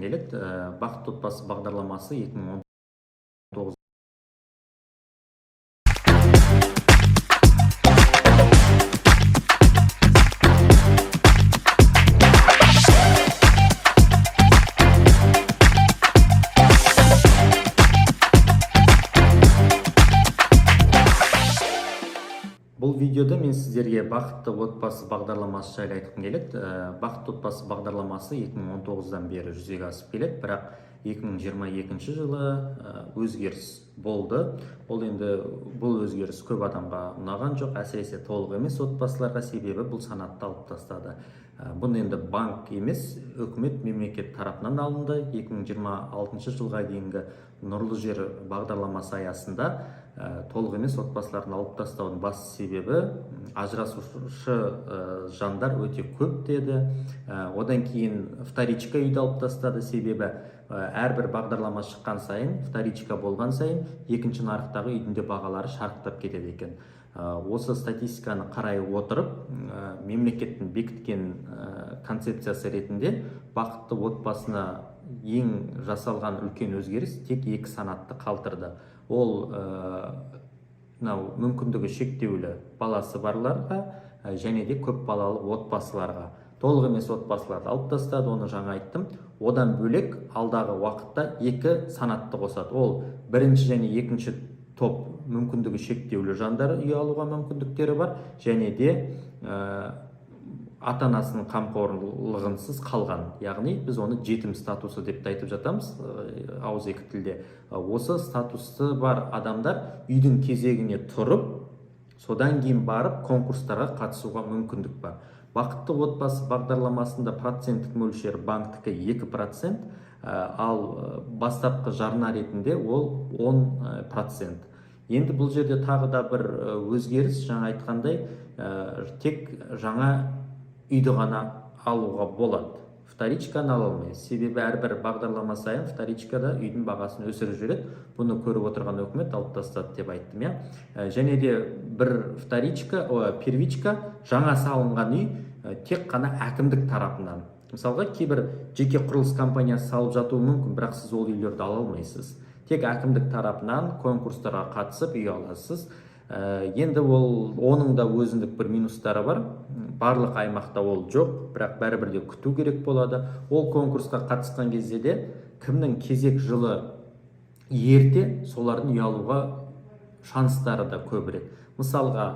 келеді. Бақытты отбасы бағдарламасы 2019. Бұл видеода мен сіздерге бақытты отбасы бағдарламасы жайлы айтқым келеді. Бақытты отбасы бағдарламасы 2019-дан бері жүзеге асып келеді, бірақ 2022 жылы өзгеріс болды. Бұл өзгеріс көп адамға ұнаған жоқ, әсіресе толық емес отбасыларға, себебі бұл санатты алып тастады. Бұны енді банк емес, үкімет, мемлекет тарапынан алынды. 2026 жылға дейінгі нұрлы жер бағдарламасы аясында толық емес отбасыларын алып тастаудың басты себебі ажырасушы жандар өте көп деді. Одан кейін вторичка үйді алып тастады, себебі әрбір бағдарлама шыққан сайын, вторичка болған сайын, екінші нарықтағы үйдің де бағалары шарықтап кетеді екен. Осы статистиканы қарай отырып, мемлекеттің бекіткен концепциясы ретінде бақытты отбасына ең жасалған үлкен өзгеріс тек 2 санатты қалдырды. Ол мүмкіндігі шектеулі баласы барларға және де көп балалы отбасыларға. Толық емес отбасыларды алып тастады, оны жаңа айттым. Одан бөлек алдағы уақытта 2 санатты қосады. Ол бірінші және екінші топ мүмкіндігі шектеулі жандар үй алуға мүмкіндіктері бар, және де ата-анасының қамқорлығынсыз қалған. Яғни біз оны жетім статусы деп айтып жатамыз ауызекі тілде. Осы статусы бар адамдар үйдің кезегіне тұрып, содан кейін барып конкурстарға қатысуға мүмкіндік бар. Бақытты отбасы бағдарламасында проценттік мөлшері банктікі 2%, ал бастапқы жарна ретінде ол 10%. Енді бұл жерде тағы да бір өзгеріс, жаңа айтқандай, тек жаңа үйді ғана алуға болады. Вторичканы ала алмайсыз. Себебі әрбір бағдарлама сайын вторичкада үйдің бағасын өсіріп жүреді. Бұны көріп отырған үкімет алып тастады деп айттым, және де бір первичка жаңа салынған үй тек қана әкімдік тарапынан. Мысалға, кейбір жеке құрылыс компаниясы салып жатуы мүмкін, бірақ сіз ол үйлерді ала алмайсыз. Тек әкімдік тарапынан конкурстарға қатысып үй аласыз. Енді оның да өзіндік бір минустары бар. Барлық аймақта ол жоқ, бірақ бәрібір де күту керек болады. Ол конкурсқа қатысқан кезде де кімнің кезек жылы ерте, солардың үй алуға шанстары да көбірек. Мысалға,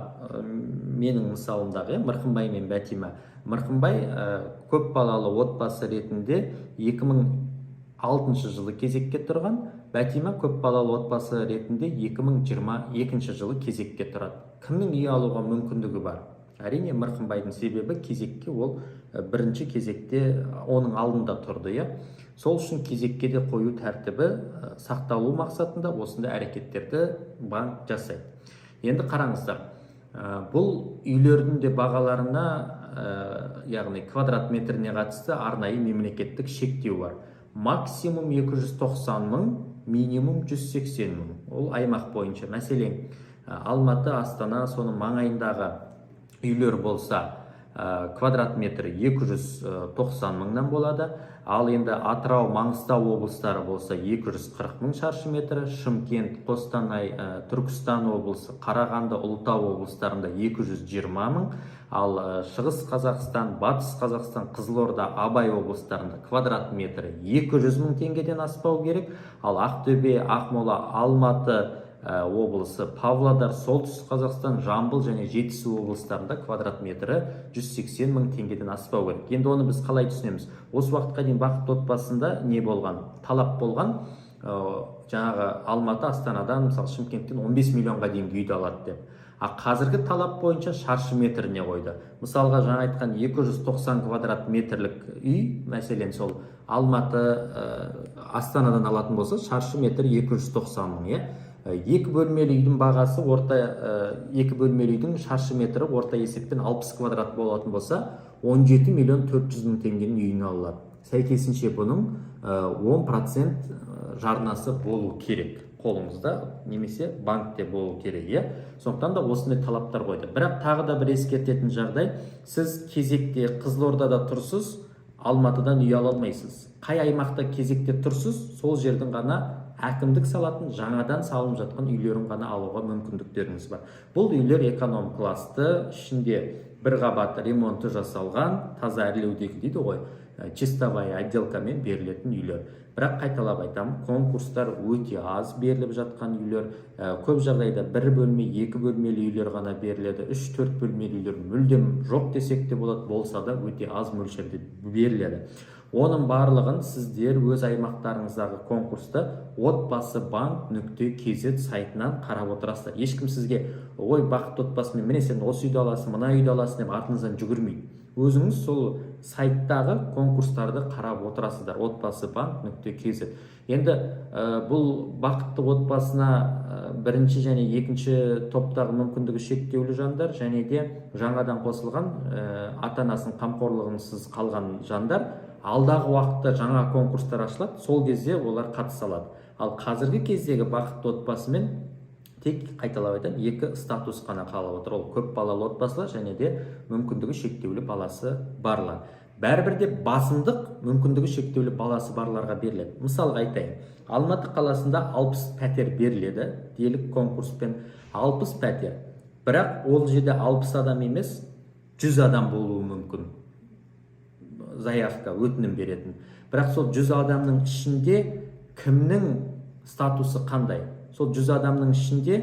менің мысалымдағы Мырқымбай мен Бәтима. Мырқымбай көп балалы отбасы ретінде 2006 жылы кезекке тұрған, Бәтима көп балалы отбасы ретінде 2022 жылы кезекке тұрады. Кімнің үй алуға мүмкіндігі бар? Әрине, Мырқымбайдың, себебі кезекке ол бірінші кезекте оның алдында тұрды. Сол үшін кезекке де қою тәртібі сақталу мақсатында осындай әрекеттерді банк жасайды. Енді қараңыздар, бұл үйлердің де бағаларына, яғни квадрат метріне қатысты арнайы мемлекеттік шектеу бар. Максимум 290 мың, минимум 180 мың. Ол аймақ бойынша. Мәселен, Алматы, Астана, соның маңайындағы үйлер болса, квадрат метрі 290 мыңнан болады. Ал енді Атырау, Маңғыстау облыстары болса 240 мың шаршы метрі, Шымкент, Қостанай, Түркістан облысы, Қарағанды, Ұлытау облыстарында 220 мың, ал Шығыс Қазақстан, Батыс Қазақстан, Қызылорда, Абай облыстарында квадрат метрі 200 мың теңгеден аспау керек, ал Ақтөбе, Ақмола, Алматы облысы, Павлодар, Солтүстік Қазақстан, Жамбыл және Жетісу облыстарында квадрат метрі 180 мың теңгеден аспау керек. Енді оны біз қалай түсінеміз? Осы уақытқа дейін бақытты отбасында не болған? Талап болған, жаңағы Алматы, Астанадан, мысалы Шымкенттен 15 миллионға дейін үйді алады деп. Қазіргі талап бойынша шаршы метріне қойды. Мысалға, жаңа айтқан 290 квадрат метрлік үй, мәселен сол Алматы, Астанадан алатын болса, шаршы метр 290 мың. 2 бөлмелі үйдің бағасы, екі бөлмелі үйдің шаршы метрі орта есеппен 60 квадрат болатын болса, 17 миллион 400 мың теңгенің үйін алады. Сәйкесінше бұның 10% жарнасы болу керек қолыңызда, немесе банкте болу керек. Сондықтан да осындай талаптар қойды. Бірақ тағы да бір ескертетін жағдай, сіз кезекте Қызылордада тұрсыз, Алматыдан үй ала алмайсыз. Қай аймақта кезекте тұрсыз, сол жердің ғана әкімдік салатын жаңадан салынып жатқан үйлерін ғана алуға мүмкіндіктеріңіз бар. Бұл үйлер эконом классты, ішінде бір қабат ремонты жасалған, таза әрлеудегі дейді ғой, чистовая отделкамен берілетін үйлер. Бірақ қайталап айтамын, конкурстар өте аз беріліп жатқан үйлер, көп жағдайда бір бөлме, екі бөлмелі үйлер ғана беріледі, 3-4 бөлмелі үйлер мүлдем жоқ десек те болады, болса да өте аз мөлшерде беріледі. Оның барлығын сіздер өз аймақтарыңыздағы конкурсты отбасыбанк.kz сайтынан қарап отырасыздар. Ешкім сізге ой бақытты отбасымен міне сен осы үйді аласың, мына үйді аласың деп артыңыздан жүгірмейді. Өзіңіз сол сайттағы конкурстарды қарап отырасыздар, отбасыбанк.kz. Енді бұл бақытты отбасына бірінші және екінші топтағы мүмкіндігі шектеулі жандар және де жаңадан қосылған ата-анасының қамқорлығынсыз қалған жандар алдағы уақытта жаңа конкурстар ашылады, сол кезде олар қатыса алады. Ал қазіргі кездегі бақытты отбасымен тек қайталап айтамын, екі статус қана қалып отыр. Ол көп балалы отбасылар және де мүмкіндігі шектеулі баласы барлар. Бәрібір де басымдық мүмкіндігі шектеулі баласы барларға беріледі. Мысалға айтайын, Алматы қаласында 60 пәтер беріледі, делік конкурспен 60 пәтер. Бірақ ол жерде 60 адам емес, 100 адам болуы мүмкін. Заявка, өтінім беретін. Бірақ сол 100 адамның ішінде кімнің статусы қандай? Сол 100 адамның ішінде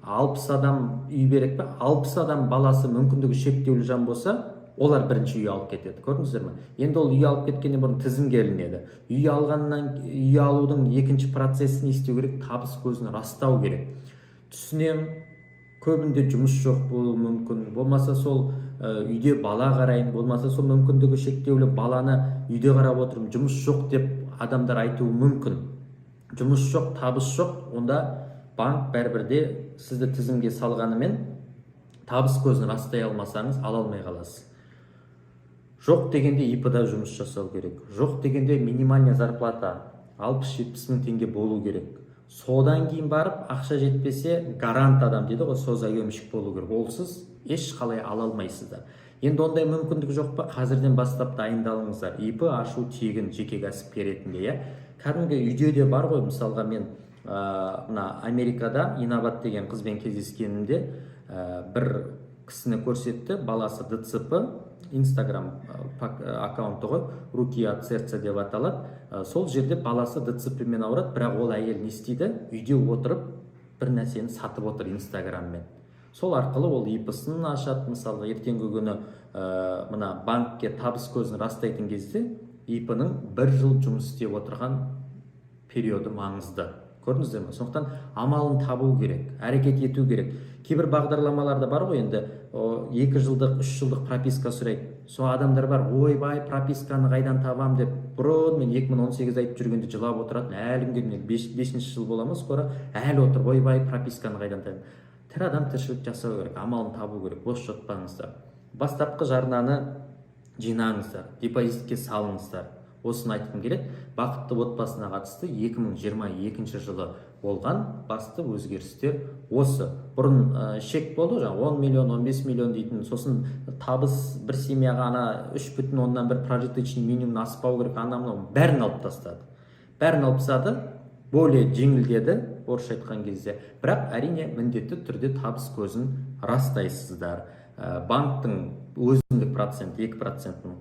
60 адам үй берек пе? 60 адам баласы мүмкіндігі шектеулі жан болса, олар бірінші үй алып кетеді. Көрдіңіздер ме? Енді ол үй алып кеткеннен бұрын тізімге ілінеді. Үй алудың екінші процесін істеу керек, табыс көзін растау керек. Түсінем, көбінде жұмыс жоқ болуы мүмкін, болмаса сол үйде бала қарайын, болмаса сол мүмкіндігі шектеулі баланы үйде қарап отырып, жұмыс жоқ деп адамдар айтуы мүмкін. Жұмыс жоқ, табыс жоқ, онда банк бәрібірде сізді тізімге салғанымен табыс көзін растай алмасаңыз ала алмай қаласыз. Жоқ дегенде ИП-да жұмыс жасау керек. Жоқ дегенде минимальная зарплата 60-70 мың теңге болу керек. Содан кейін барып, ақша жетпесе гарант адам дейді ғой, созаемщик болу керек. Олсыз еш қалай ала алмайсыздар. Енді ондай мүмкіндік жоқ па? Қазірден бастап дайындалыңыздар. ИП ашу тегін жеке кәсіпкер ретінде. Кәдімгі үйде де бар ғой, мысалға мен мына Америкада Инабат деген қызбен кездескенімде бір кісіні көрсетті, баласы ДЦП, Инстаграм аккаунты ғой, руки от сердца деп аталады. Сол жерде баласы ДЦП-мен ауырады, бірақ ол әйел не істейді? Үйде отырып бір нәрсені сатып отыр Инстаграммен. Сол арқылы ол ИП-сын ашады. Мысалы, ертеңгі күні мына банкке табыс көзін растайтын кезде ИП-ның 1 жыл жұмыс істеп отырған периоды маңызды. Көрдіңіздер ме? Сондықтан амалын табу керек, әрекет ету керек. Кейбір бағдарламаларда бар ғой, енді 2 жылдық, 3 жылдық прописка сұрайды. Сол адамдар бар, ойбай, прописканы қайдан табам деп, бұрын мен 2018 айтып жүргенде жылап отыратын, әлі күнге 5-ші жыл бола ма скоро, әлі отыр, ойбай, прописканы қайдан табам. Тірі адам тіршілік жасау керек, амалын табу керек, бос жатпаңыздар. Бастапқы жарнаны жинаңыздар, депозитке салыңыздар. Осыны айтқым келеді. Бақытты отбасына қатысты 2022 жылы болған басты өзгерістер осы. Бұрын шек болды, 10 миллион, 15 миллион дейтін, сосын табыс бір семьяға ана 3,1 прожиточный минимум аспау керек, анамның бәрін алып тастады. Бәрін алып тастады, более жеңілдеді, орысша айтқан кезде. Бірақ әрине міндетті түрде табыс көзін растайсыздар. Банктың өзіндік процент 2%-ын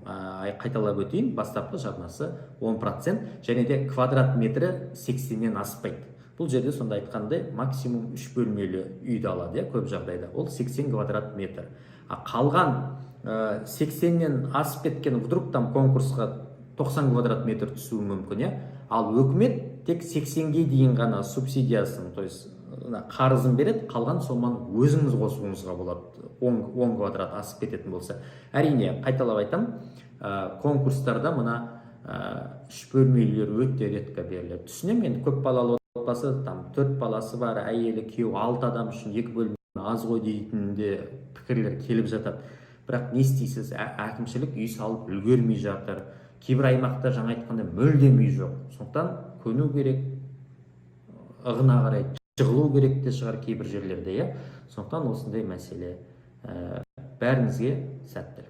қайталап өтейін, бастапқы жарнасы 10% және де квадрат метрі 80-нен аспайды. Бұл жерде сонда айтқандай максимум 3 бөлмелі үйді алады, көп жағдайда. Ол 80 квадрат метр. Қалған 80-нен асып кеткен вдруг там конкурсқа 90 квадрат метр түсуі мүмкін. Ал өкімет тек 80-ге дейін ғана субсидиясын, то есть қарызын береді, қалған соманы өзіңіз қосуыңызға болады, 10 квадрат асып кететін болса. Әрине, қайталап айтам, конкурстарда мына 3 бөлмелілер өте реткі беріледі. Түсінем, енді көп балалы отбасы, 4 баласы бар, әйелі, күйеуі 6 адам үшін 2 бөлме аз ғой дейтінде пікірлер келіп жатады. Бірақ не істейсіз? Әкімшілік үй салып үлгермей жатыр. Кейбір аймақта жаңа айтқанда мүлдем үй жоқ. Сондықтан көну керек, ығына қарай жығылу керек те шығар кейбір жерлерде. Сондықтан осындай мәселе. Бәріңізге сәттілік.